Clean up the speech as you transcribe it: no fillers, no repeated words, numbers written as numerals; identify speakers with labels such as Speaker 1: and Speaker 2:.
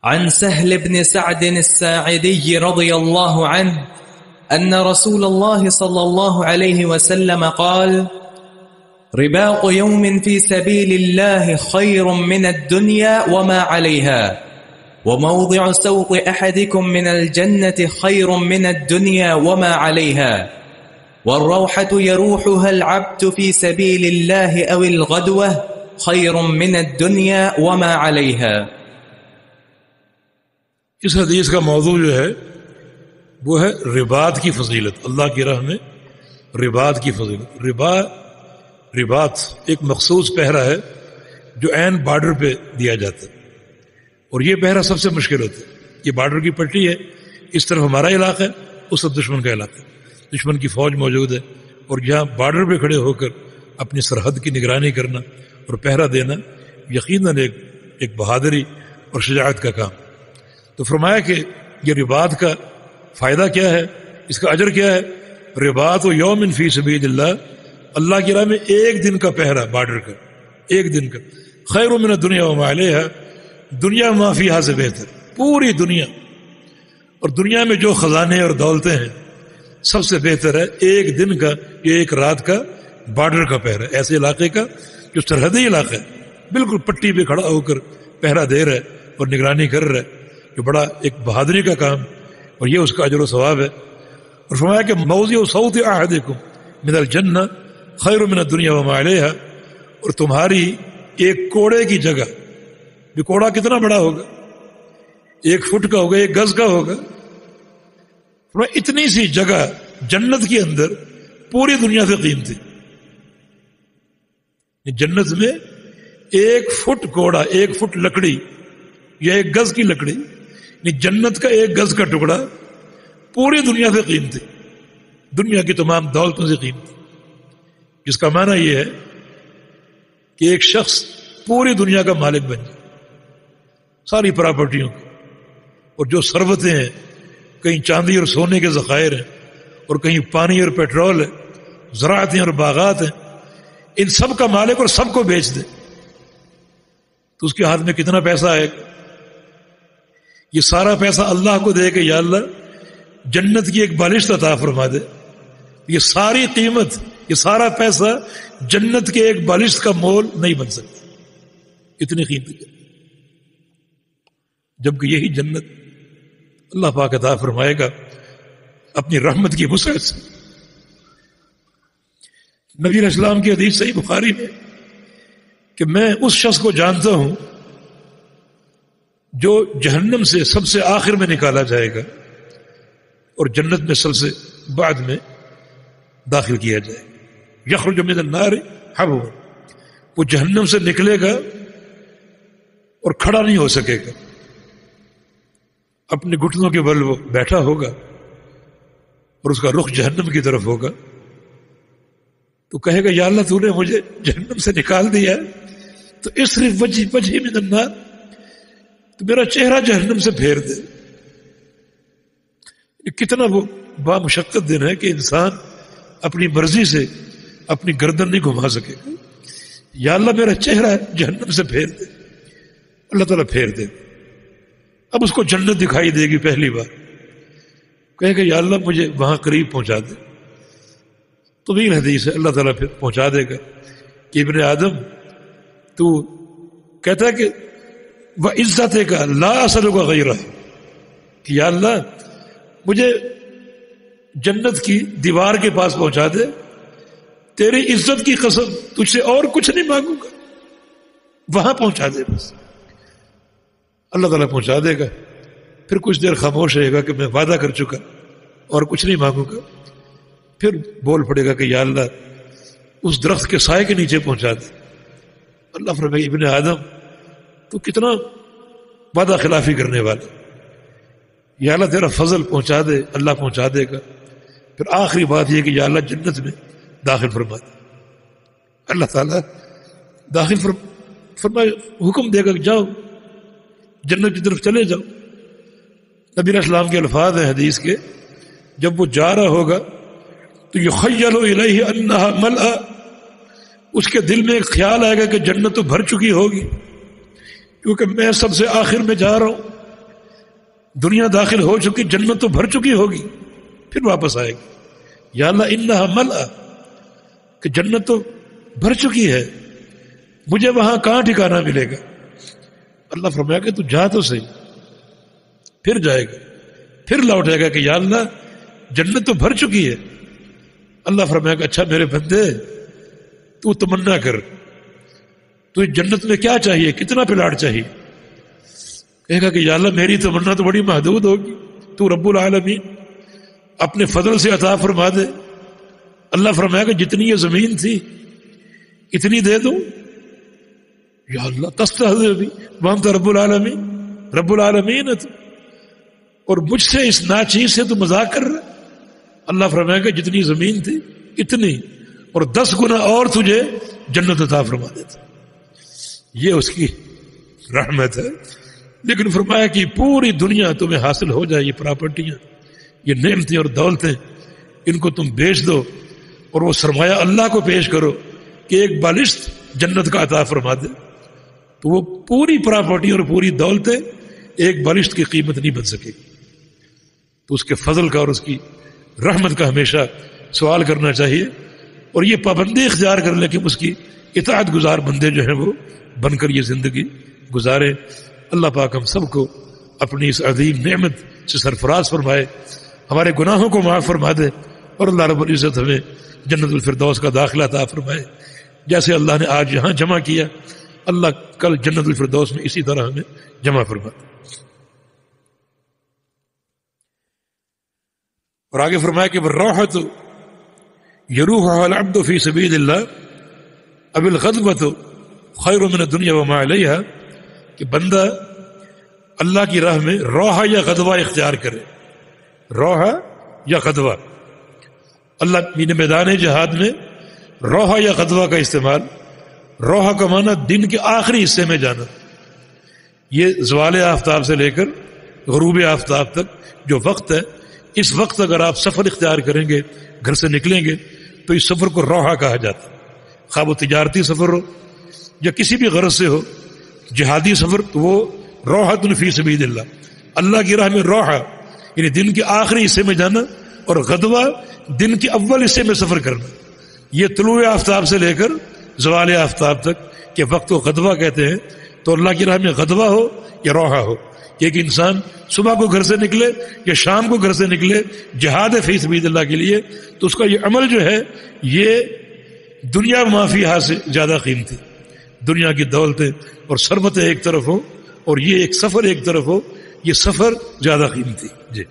Speaker 1: عن سهل بن سعد الساعدي رضي الله عنه أن رسول الله صلى الله عليه وسلم قال: رباط يوم في سبيل الله خير من الدنيا وما عليها، وموضع سوط أحدكم من الجنة خير من الدنيا وما عليها، والروحة يروحها العبد في سبيل الله أو الغدوة خير من الدنيا وما عليها۔
Speaker 2: اس حدیث کا موضوع جو ہے وہ ہے رباط کی فضیلت، اللہ کی راہ میں رباط کی فضیلت۔ رباط ایک مخصوص پہرا ہے جو عین بارڈر پہ دیا جاتا ہے، اور یہ پہرا سب سے مشکل ہوتا ہے۔ یہ بارڈر کی پٹی ہے، اس طرف ہمارا علاقہ ہے، اس طرف دشمن کا علاقہ ہے، دشمن کی فوج موجود ہے، اور یہاں بارڈر پہ کھڑے ہو کر اپنی سرحد کی نگرانی کرنا اور پہرا دینا یقیناً ایک بہادری اور شجاعت کا کام۔ تو فرمایا کہ یہ رباط کا فائدہ کیا ہے، اس کا اجر کیا ہے؟ رباط و یوم فی سبیل اللہ، اللہ کی راہ میں ایک دن کا پہرا بارڈر کا، ایک دن کا، خیر من الدنیا وما علیہا، دنیا ما فیہا سے بہتر، پوری دنیا اور دنیا میں جو خزانے اور دولتیں ہیں سب سے بہتر ہے ایک دن کا، یہ ایک رات کا بارڈر کا پہرا، ایسے علاقے کا جو سرحدی علاقہ ہے، بالکل پٹی پہ کھڑا ہو کر پہرا دے رہا ہے اور نگرانی کر رہا ہے، جو بڑا ایک بہادری کا کام، اور یہ اس کا اجر و ثواب ہے۔ اور فرمایا کہ موضع صوت احدکم من الجنہ خیر من الدنیا وما علیہا، اور تمہاری ایک کوڑے کی جگہ، یہ کوڑا کتنا بڑا ہوگا؟ 1 فٹ کا ہوگا، 1 گز کا ہوگا، اتنی سی جگہ جنت کے اندر پوری دنیا سے قیمتی۔ جنت میں 1 فٹ کوڑا، 1 فٹ لکڑی یا 1 گز کی لکڑی، جنت کا 1 گز کا ٹکڑا پوری دنیا سے قیمتی، دنیا کی تمام دولتوں سے قیمتی، جس کا معنی یہ ہے کہ ایک شخص پوری دنیا کا مالک بن جائے، ساری پراپرٹیوں کی، اور جو ثروتیں ہیں، کہیں چاندی اور سونے کے ذخائر ہیں، اور کہیں پانی اور پیٹرول ہے، زراعتیں اور باغات ہیں، ان سب کا مالک اور سب کو بیچ دے تو اس کے ہاتھ میں کتنا پیسہ آئے گا؟ یہ سارا پیسہ اللہ کو دے کہ یا اللہ جنت کی ایک بالشت عطا فرما دے، یہ ساری قیمت، یہ سارا پیسہ جنت کے ایک بالشت کا مول نہیں بن سکتا، اتنی قیمتی ہے، جبکہ یہی جنت اللہ پاک عطا فرمائے گا اپنی رحمت کی وسعت سے۔ نبی علیہ السلام کی حدیث صحیح بخاری میں کہ میں اس شخص کو جانتا ہوں جو جہنم سے سب سے آخر میں نکالا جائے گا اور جنت میں سب سے بعد میں داخل کیا جائے گا۔ یخرج من النار حبوا، وہ جہنم سے نکلے گا اور کھڑا نہیں ہو سکے گا، اپنے گھٹنوں کے بل وہ بیٹھا ہوگا اور اس کا رخ جہنم کی طرف ہوگا، تو کہے گا یا اللہ تو نے مجھے جہنم سے نکال دیا تو اصرف وجہی من النار، تو میرا چہرہ جہنم سے پھیر دے۔ کتنا وہ بامشقت دن ہے کہ انسان اپنی مرضی سے اپنی گردن نہیں گھما سکے گا، یا اللہ میرا چہرہ جہنم سے پھیر دے، اللہ تعالیٰ پھیر دے، اب اس کو جنت دکھائی دے گی پہلی بار، کہے گا یا اللہ مجھے وہاں قریب پہنچا دے، طویل حدیث ہے، اللہ تعالیٰ پھر پہنچا دے گا کہ ابن آدم تو کہتا ہے کہ وَعِزَّتِكَ لَا أَسْأَلُكَ غَيْرَهُ، کہ یا اللہ مجھے جنت کی دیوار کے پاس پہنچا دے، تیری عزت کی قسم تجھ سے اور کچھ نہیں مانگوں گا، وہاں پہنچا دے بس۔ اللہ تعالیٰ پہنچا دے گا، پھر کچھ دیر خاموش رہے گا کہ میں وعدہ کر چکا اور کچھ نہیں مانگوں گا، پھر بول پڑے گا کہ یا اللہ اس درخت کے سائے کے نیچے پہنچا دے۔ اللہ فرمائے ابن آدم تو کتنا وعدہ خلافی کرنے والا، یا اللہ تیرا فضل پہنچا دے، اللہ پہنچا دے گا، پھر آخری بات یہ کہ یا اللہ جنت میں داخل فرما دے، اللہ تعالیٰ داخل فرمائے، حکم دے گا کہ جاؤ جنت کی طرف چلے جاؤ۔ نبی علیہ السلام کے الفاظ ہیں حدیث کے، جب وہ جا رہا ہوگا تو یخیل الیہ انہا ملأ، اس کے دل میں ایک خیال آئے گا کہ جنت تو بھر چکی ہوگی، کیونکہ میں سب سے آخر میں جا رہا ہوں، دنیا داخل ہو چکی، جنت تو بھر چکی ہوگی، پھر واپس آئے گی، یا اللہ انہا ملأ، کہ جنت تو بھر چکی ہے، مجھے وہاں کہاں ٹھکانہ ملے گا؟ اللہ فرمایا کہ تو جا تو صحیح، پھر جائے گا، پھر لوٹے گا کہ یا اللہ جنت تو بھر چکی ہے۔ اللہ فرمایا کہ اچھا میرے بندے تو تمنا کر، تو جنت میں کیا چاہیے، کتنا پلاٹ چاہیے؟ کہے گا کہ یا اللہ میری تمنا تو بڑی محدود ہوگی، تو رب العالمین اپنے فضل سے عطا فرما دے۔ اللہ فرمایا کہ جتنی یہ زمین تھی اتنی دے دوں؟ یا اللہ تستہزئ بی وانت رب العالمین، رب العالمین ہے تو، اور مجھ سے اس ناچیز سے تو مذاق کر رہا۔ اللہ فرمایا کہ جتنی زمین تھی اتنی، اور 10 گنا اور تجھے جنت عطا فرما دیتا۔ یہ اس کی رحمت ہے۔ لیکن فرمایا کہ پوری دنیا تمہیں حاصل ہو جائے، یہ پراپرٹیاں، یہ نعمتیں اور دولتیں، ان کو تم بیچ دو اور وہ سرمایہ اللہ کو پیش کرو کہ ایک بالشت جنت کا عطا فرما دے، تو وہ پوری پراپرٹی اور پوری دولتیں ایک بالشت کی قیمت نہیں بن سکے۔ تو اس کے فضل کا اور اس کی رحمت کا ہمیشہ سوال کرنا چاہیے، اور یہ پابندی اختیار کر لے کہ اس کی اطاعت گزار بندے جو ہیں وہ بن کر یہ زندگی گزارے۔ اللہ پاک ہم سب کو اپنی اس عظیم نعمت سے سرفراز فرمائے، ہمارے گناہوں کو معاف فرما دے، اور اللہ رب العزت ہمیں جنت الفردوس کا داخلہ عطا فرمائے۔ جیسے اللہ نے آج یہاں جمع کیا، اللہ کل جنت الفردوس میں اسی طرح ہمیں جمع فرما دے۔ اور آگے فرمایا کہ الراحۃ یروحها العبد فی سبیل اللہ اب الغضبۃ خیر من الدنیا وما علیہا، کہ بندہ اللہ کی راہ میں روحہ یا غضبہ اختیار کرے، روحہ یا غضبہ۔ اللہ میدان جہاد میں روحہ یا غضبہ کا استعمال، روحہ کا معنی دن کے آخری حصے میں جانا، یہ زوال آفتاب سے لے کر غروب آفتاب تک جو وقت ہے، اس وقت اگر آپ سفر اختیار کریں گے، گھر سے نکلیں گے، تو اس سفر کو روحہ کہا جاتا ہے، خواہ وہ تجارتی سفر ہو یا کسی بھی غرض سے ہو، جہادی سفر تو وہ روحۃ فی سبیل اللہ، اللہ کی راہ میں روحہ یعنی دن کے آخری حصے میں جانا، اور غدوہ دن کے اول حصے میں سفر کرنا۔ یہ طلوع آفتاب سے لے کر زوال آفتاب تک کے وقت کو غدوہ کہتے ہیں۔ تو اللہ کی راہ میں غدوہ ہو یا روحہ ہو، کہ ایک انسان صبح کو گھر سے نکلے یا شام کو گھر سے نکلے جہاد فی سبیل اللہ کے لیے، تو اس کا یہ عمل جو ہے یہ دنیا مافیہا سے زیادہ قیمتی، دنیا کی دولتیں اور ثروتیں ایک طرف ہو اور یہ ایک سفر ایک طرف ہو، یہ سفر زیادہ قیمتی۔ جی